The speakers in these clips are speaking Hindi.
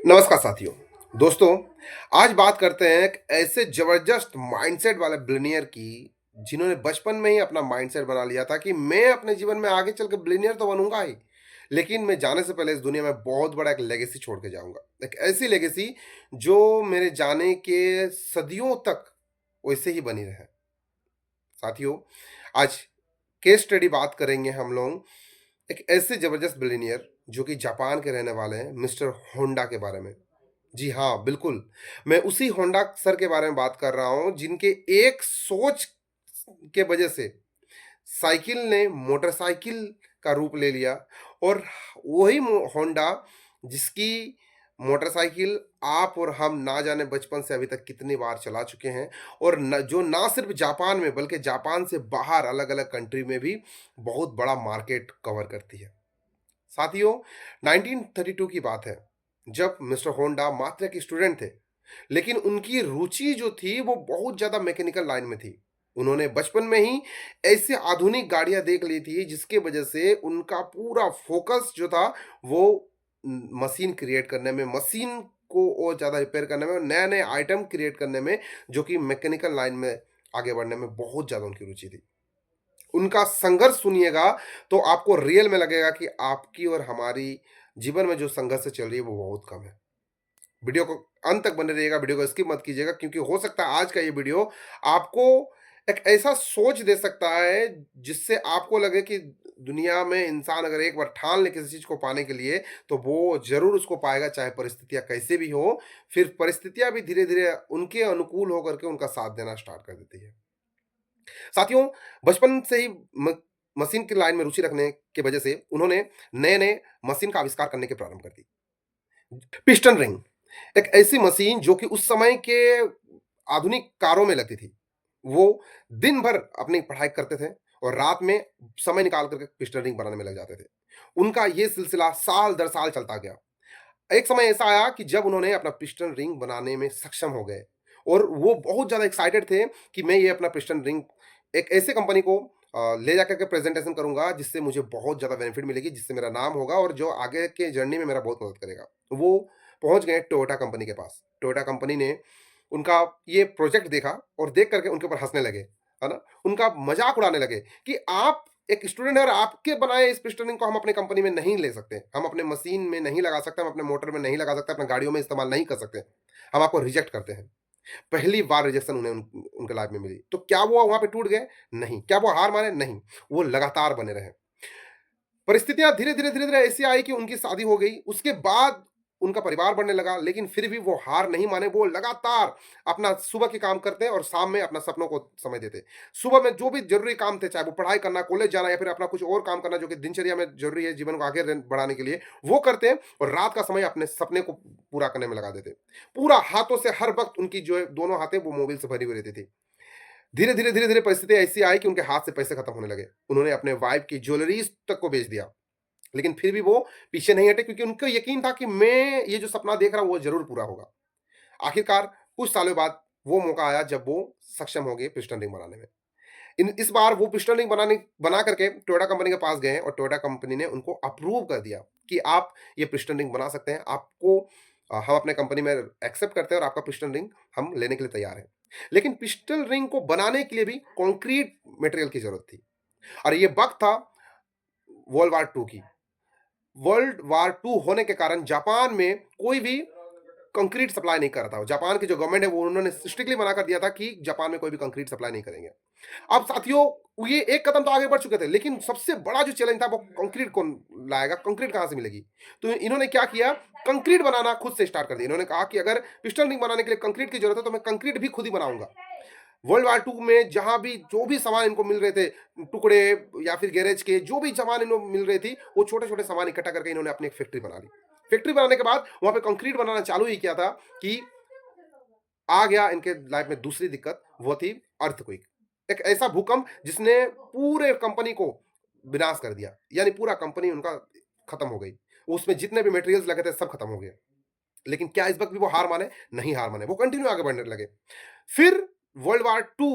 नमस्कार साथियों। दोस्तों, आज बात करते हैं एक ऐसे जबरदस्त माइंडसेट वाले बिलियनियर की, जिन्होंने बचपन में ही अपना माइंडसेट बना लिया था कि मैं अपने जीवन में आगे चल के बिलियनियर तो बनूंगा ही, लेकिन मैं जाने से पहले इस दुनिया में बहुत बड़ा एक लेगेसी छोड़ के जाऊंगा। एक ऐसी लेगेसी जो मेरे जाने के सदियों तक वैसे ही बनी रहे। साथियों, आज केस स्टडी बात करेंगे हम लोग एक ऐसे जबरदस्त बिलियनियर जो कि जापान के रहने वाले हैं, मिस्टर होंडा के बारे में। जी हाँ, बिल्कुल। मैं उसी होंडा सर के बारे में बात कर रहा हूँ, जिनके एक सोच के वजह से साइकिल ने मोटरसाइकिल का रूप ले लिया। और वही होंडा जिसकी मोटरसाइकिल आप और हम ना जाने बचपन से अभी तक कितनी बार चला चुके हैं, और जो ना सिर्फ जापान में बल्कि जापान से बाहर अलग अलग कंट्री में भी बहुत बड़ा मार्केट कवर करती है। साथियों, 1932 की बात है, जब मिस्टर होंडा मात्र एक स्टूडेंट थे, लेकिन उनकी रुचि जो थी वो बहुत ज़्यादा मैकेनिकल लाइन में थी। उन्होंने बचपन में ही ऐसी आधुनिक गाड़ियाँ देख ली थी, जिसके वजह से उनका पूरा फ़ोकस जो था वो मशीन क्रिएट करने में, मशीन को और ज़्यादा रिपेयर करने में, नए-नए आइटम क्रिएट करने में, जो कि मैकेनिकल लाइन में आगे बढ़ने में बहुत ज़्यादा उनकी रुचि थी। उनका संघर्ष सुनिएगा तो आपको रियल में लगेगा कि आपकी और हमारी जीवन में जो संघर्ष चल रही है वो बहुत कम है। वीडियो को अंत तक बने रहिएगा, वीडियो को स्किप मत कीजिएगा, क्योंकि हो सकता है आज का ये वीडियो आपको एक ऐसा सोच दे सकता है जिससे आपको लगे कि दुनिया में इंसान अगर एक बार ठान ले किसी चीज को पाने के लिए, तो वो जरूर उसको पाएगा, चाहे परिस्थितियां कैसे भी हो। फिर परिस्थितियां भी धीरे धीरे उनके अनुकूल होकर के उनका साथ देना स्टार्ट कर देती है। साथियों, बचपन से ही मशीन की लाइन में रुचि रखने की वजह से उन्होंने नए नए मशीन का आविष्कार करने के प्रारंभ कर दी। पिस्टन रिंग एक ऐसी मशीन जो कि उस समय के आधुनिक कारों में लगती थी। वो दिन भर अपनी पढ़ाई करते थे और रात में समय निकाल करके पिस्टन रिंग बनाने में लग जाते थे। उनका ये सिलसिला साल दर साल चलता गया। एक समय ऐसा आया कि जब उन्होंने अपना पिस्टन रिंग बनाने में सक्षम हो गए, और वो बहुत ज़्यादा एक्साइटेड थे कि मैं ये अपना पिस्टन रिंग एक ऐसे कंपनी को ले जाकर के प्रेजेंटेशन करूंगा जिससे मुझे बहुत ज़्यादा बेनिफिट मिलेगी, जिससे मेरा नाम होगा और जो आगे के जर्नी में मेरा बहुत मदद करेगा। वो पहुंच गए टोयोटा कंपनी के पास। टोयोटा कंपनी ने उनका ये प्रोजेक्ट देखा और देख करके उनके ऊपर हंसने लगे, है ना? उनका मजाक उड़ाने लगे कि आप एक स्टूडेंट है और आपके बनाए इस पिस्टनिंग को हम अपनी कंपनी में नहीं ले सकते, हम अपने मशीन में नहीं लगा सकते, हम अपने मोटर में नहीं लगा सकते, अपने गाड़ियों में इस्तेमाल नहीं कर सकते, हम आपको रिजेक्ट करते हैं। पहली बार रिजेक्शन उन्हें उनके लाइफ में मिली, तो क्या वो वहां पे टूट गए? नहीं। क्या वो हार माने? नहीं। वो लगातार बने रहे। परिस्थितियाँ धीरे-धीरे ऐसी आई कि उनकी शादी हो गई, उसके बाद उनका परिवार बढ़ने लगा, लेकिन फिर भी वो हार नहीं माने, वो लगातार अपना सुबह के काम करते और शाम में अपना सपनों को समय देते। सुबह में जो भी ज़रूरी काम थे, चाहे वो पढ़ाई करना, कॉलेज जाना या फिर अपना कुछ और काम करना जो कि दिनचर्या में ज़रूरी है जीवन को आगे बढ़ाने के लिए, वो करते और रात का समय अपने सपने को पूरा करने में लगा देते। पूरा हाथों से हर वक़्त उनकी जो है दोनों हाथें वो मोबाइल से भरी हुई रहती थी। धीरे-धीरे परिस्थितियाँ ऐसी आई कि उनके हाथ से पैसे खत्म होने लगे। उन्होंने अपने वाइफ की ज्वेलरीज़ तक को बेच दिया। लेकिन फिर भी वो पीछे नहीं हटे, क्योंकि उनको यकीन था कि मैं ये जो सपना देख रहा हूँ वो ज़रूर पूरा होगा। आखिरकार कुछ सालों बाद वो मौका आया जब वो सक्षम हो गए पिस्टन रिंग बनाने में। इन इस बार वो पिस्टन रिंग बना करके टोयोटा कंपनी के पास गए और टोयोटा कंपनी ने उनको अप्रूव कर दिया कि आप ये पिस्टन रिंग बना सकते हैं। आपको हम अपने कंपनी में एक्सेप्ट करते हैं और आपका पिस्टन रिंग हम लेने के लिए तैयार हैं। लेकिन पिस्टन रिंग को बनाने के लिए भी कंक्रीट मटेरियल की ज़रूरत थी, और ये वक़्त था वर्ल्ड वार 2 की। वर्ल्ड वार 2 होने के कारण जापान में कोई भी कंक्रीट सप्लाई नहीं कर रहा था। जापान की जो गवर्नमेंट है वो उन्होंने स्ट्रिक्टली मना कर दिया था कि जापान में कोई भी कंक्रीट सप्लाई नहीं करेंगे। अब साथियों, ये एक कदम तो आगे बढ़ चुके थे, लेकिन सबसे बड़ा जो चैलेंज था वो कंक्रीट कौन लाएगा, कंक्रीट कहाँ से मिलेगी? तो इन्होंने क्या किया, कंक्रीट बनाना खुद से स्टार्ट कर दिया। इन्होंने कहा कि अगर पिस्टन रिंग बनाने के लिए कंक्रीट की जरूरत है तो मैं कंक्रीट भी खुद ही बनाऊंगा। वर्ल्ड वार 2 में जहाँ भी जो भी सामान इनको मिल रहे थे, टुकड़े या फिर गैरेज के जो भी सामान इनको मिल रही थी, वो छोटे-छोटे सामान इकट्ठा करके इन्होंने अपनी एक फैक्ट्री बना ली। फैक्ट्री बनाने के बाद वहाँ पे कंक्रीट बनाना चालू ही किया था कि आ गया इनके लाइफ में दूसरी दिक्कत, वो थी अर्थक्वेक। एक ऐसा भूकंप जिसने पूरे कंपनी को विनाश कर दिया, यानी पूरा कंपनी उनका खत्म हो गई। उसमें जितने भी मटेरियल्स लगे थे सब खत्म हो गए। लेकिन क्या इस वक़्त भी वो हार माने? नहीं हार माने, वो कंटिन्यू आगे बढ़ने लगे। फिर वर्ल्ड वार 2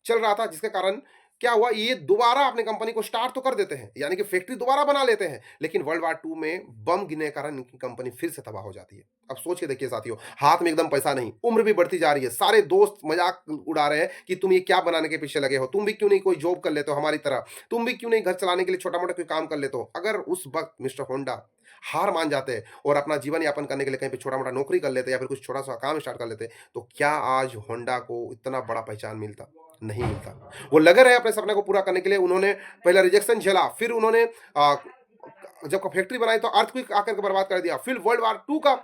चल रहा था, जिसके कारण क्या हुआ, ये दोबारा अपनी कंपनी को स्टार्ट तो कर देते हैं, यानी कि फैक्ट्री दोबारा बना लेते हैं, लेकिन वर्ल्ड वार 2 में बम गिरने के कारण इनकी कंपनी फिर से तबाह हो जाती है। अब सोच के देखिए साथियों, हाथ में एकदम पैसा नहीं, उम्र भी बढ़ती जा रही है, सारे दोस्त मज़ाक उड़ा रहे हैं कि तुम ये क्या बनाने के पीछे लगे हो? तुम भी क्यों नहीं कोई जॉब कर लेते हो हमारी तरह? तुम भी क्यों नहीं घर चलाने के लिए छोटा-मोटा कोई काम कर लेते हो? अगर उस वक़्त मिस्टर होंडा हार मान जाते और अपना जीवन यापन करने के लिए कहीं पे छोटा-मोटा नौकरी कर लेते या फिर कुछ छोटा-सा काम स्टार्ट कर लेते, तो क्या आज होंडा को इतना बड़ा पहचान मिलता? नहीं मिलता। वो लगे रहे अपने सपने को पूरा करने के लिए, उन्होंने पहले रिजेक्शन झेला, फिर उन्होंने जब फैक्ट्री बनाई तो अर्थक्वेक आकर के बर्बाद कर दिया, फिर वर्ल्ड वार 2 का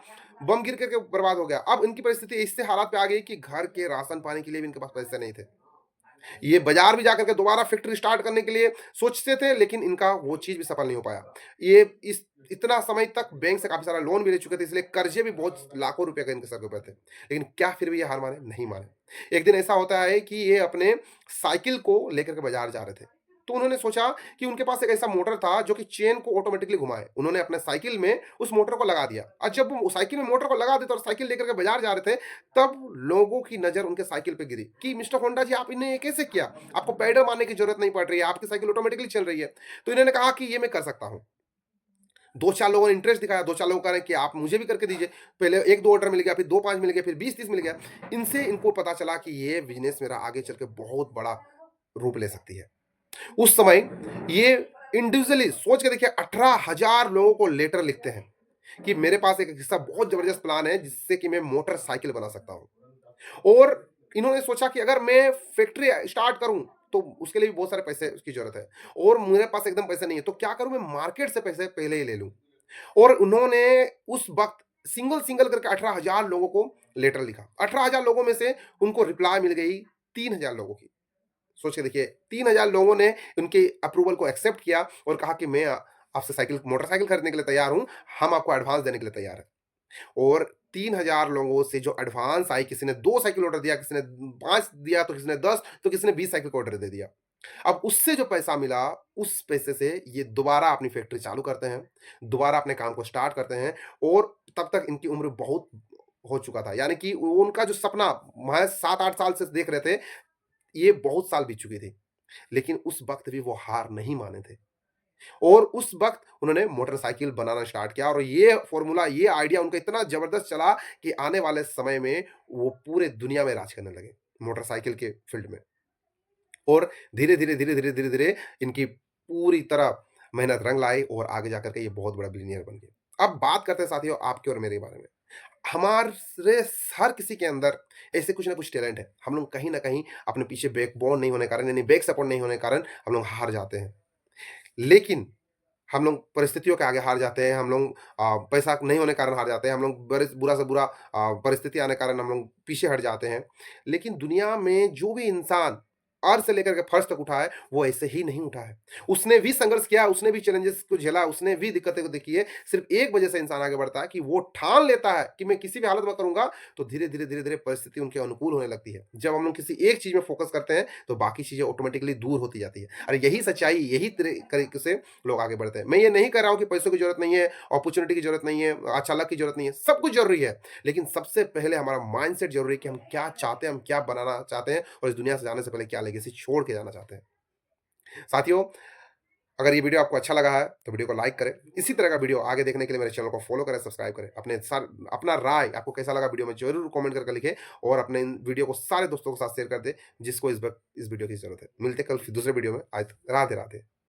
बम गिर करके बर्बाद हो गया। अब इनकी परिस्थिति इससे हालात पे आ गई कि घर के राशन पानी के लिए भी इनके पास पैसे नहीं थे। ये बाजार भी जाकर के दोबारा फैक्ट्री स्टार्ट करने के लिए सोचते थे, लेकिन इनका वो चीज़ भी सफल नहीं हो पाया। ये इस इतना समय तक बैंक से काफ़ी सारा लोन भी ले चुके थे, इसलिए कर्ज़े भी बहुत लाखों रुपए के इनके सर के ऊपर थे। लेकिन क्या फिर भी ये हार माने? नहीं माने। एक दिन ऐसा होता है कि ये अपने साइकिल को लेकर के बाज़ार जा रहे थे। तो उन्होंने सोचा कि उनके पास एक ऐसा मोटर था जो कि चेन को ऑटोमेटिकली घुमाए। उन्होंने अपने साइकिल में उस मोटर को लगा दिया और जब वो साइकिल में मोटर को लगा देते और साइकिल लेकर के बाज़ार जा रहे थे, तब लोगों की नज़र उनके साइकिल पे गिरी कि मिस्टर होंडा जी, आपने ये कैसे किया? आपको पैडल मारने की ज़रूरत नहीं पड़ रही है, आपकी साइकिल ऑटोमेटिकली चल रही है। तो इन्होंने कहा कि ये मैं कर सकता हूँ। 2-4 लोगों ने इंटरेस्ट दिखाया, 2-4 लोग कह रहे हैं कि आप मुझे भी करके दीजिए। पहले 1-2 ऑर्डर मिल गया, फिर 2-5 मिल गया, फिर 20-30 मिल गया। इनसे इनको पता चला कि ये बिज़नेस मेरा आगे चल के बहुत बड़ा रूप ले सकती है। उस समय ये इंडिविजुअली सोच के देखिए 18,000 लोगों को लेटर लिखते हैं कि मेरे पास एक ऐसा बहुत ज़बरदस्त प्लान है जिससे कि मैं मोटरसाइकिल बना सकता हूँ। और इन्होंने सोचा कि अगर मैं फैक्ट्री स्टार्ट करूँ, तो उसके लिए भी बहुत सारे पैसे की ज़रूरत है और मेरे पास एकदम पैसे नहीं है, तो क्या करूँ, मैं मार्केट से पैसे पहले ही ले लूँ। और उन्होंने उस वक़्त सिंगल-सिंगल करके 18,000 लोगों को लेटर लिखा। 18,000 लोगों में से उनको रिप्लाई मिल गई 3,000 लोगों की। सोच के देखिए 3,000 लोगों ने उनके अप्रूवल को एक्सेप्ट किया और कहा कि मैं आपसे मोटरसाइकिल खरीदने के लिए तैयार हूँ, हम आपको एडवांस देने के लिए तैयार हैं। और 3,000 लोगों से जो एडवांस आई, किसी ने 2 साइकिल ऑर्डर दिया, किसी ने 5 दिया, तो किसी ने 10, तो किसी ने 20 साइकिल का ऑर्डर दे दिया। अब उससे जो पैसा मिला, उस पैसे से ये दोबारा अपनी फैक्ट्री चालू करते हैं, दोबारा अपने काम को स्टार्ट करते हैं और तब तक इनकी उम्र बहुत हो चुका था। यानी कि उनका जो सपना महज़ 7-8 साल से देख रहे थे, ये बहुत साल बीत चुकी थी। लेकिन उस वक़्त भी वो हार नहीं माने थे। और उस वक़्त उन्होंने मोटरसाइकिल बनाना स्टार्ट किया और ये फ़ॉर्मूला, ये आइडिया उनका इतना ज़बरदस्त चला कि आने वाले समय में वो पूरे दुनिया में राज करने लगे, मोटरसाइकिल के फ़ील्ड में। और धीरे-धीरे इनकी पूरी तरह मेहनत रंग लाई और आगे जाकर के ये बहुत बड़ा बिलियनियर बन गए। अब बात करते हैं साथियों आपके और मेरे बारे में। हमारे हर किसी के अंदर ऐसे कुछ ना कुछ टैलेंट है। हम लोग कहीं न कहीं अपने पीछे बैकबोन नहीं होने के कारण, यानी बैक सपोर्ट नहीं होने के कारण हम लोग हार जाते हैं। लेकिन हम लोग परिस्थितियों के आगे हार जाते हैं, हम लोग पैसा नहीं होने के कारण हार जाते हैं, हम लोग बुरा से बुरा परिस्थिति आने के कारण हम लोग पीछे हट जाते हैं। लेकिन दुनिया में जो भी इंसान अर्थ से लेकर के फर्श तक उठा है, वो ऐसे ही नहीं उठा है। उसने भी संघर्ष किया, उसने भी चैलेंजेस को झेला, उसने भी दिक्कतें को देखी है। सिर्फ़ एक वजह से इंसान आगे बढ़ता है कि वो ठान लेता है कि मैं किसी भी हालत में करूँगा, तो धीरे-धीरे परिस्थिति उनके अनुकूल होने लगती है। जब हम लोग किसी एक चीज़ में फ़ोकस करते हैं, तो बाकी चीज़ें ऑटोमैटिकली दूर होती जाती है। और यही सच्चाई, यही तरीके से लोग आगे बढ़ते हैं। मैं ये नहीं कह रहा हूँ कि पैसों की ज़रूरत नहीं है, अपॉर्च्युनिटी की ज़रूरत नहीं है, अच्छा लक की ज़रूरत नहीं है, सब कुछ ज़रूरी है। लेकिन सबसे पहले हमारा माइंडसेट ज़रूरी है कि हम क्या चाहते हैं, हम क्या बनाना चाहते हैं और इस दुनिया से जाने से पहले क्या लेगेसी छोड़ के जाना चाहते हैं। साथियों, अगर ये वीडियो आपको अच्छा लगा है, तो वीडियो को लाइक करें। इसी तरह का वीडियो आगे देखने के लिए मेरे चैनल को फॉलो करें, सब्सक्राइब करें। अपना राय आपको कैसा लगा वीडियो में ज़रूर कमेंट करके लिखें और अपने इन वीडियो को सारे दोस्तों के साथ शेयर कर दें, जिसको इस वक़्त इस वीडियो की ज़रूरत है। मिलते हैं कल फिर दूसरे वीडियो में। राधे-राधे।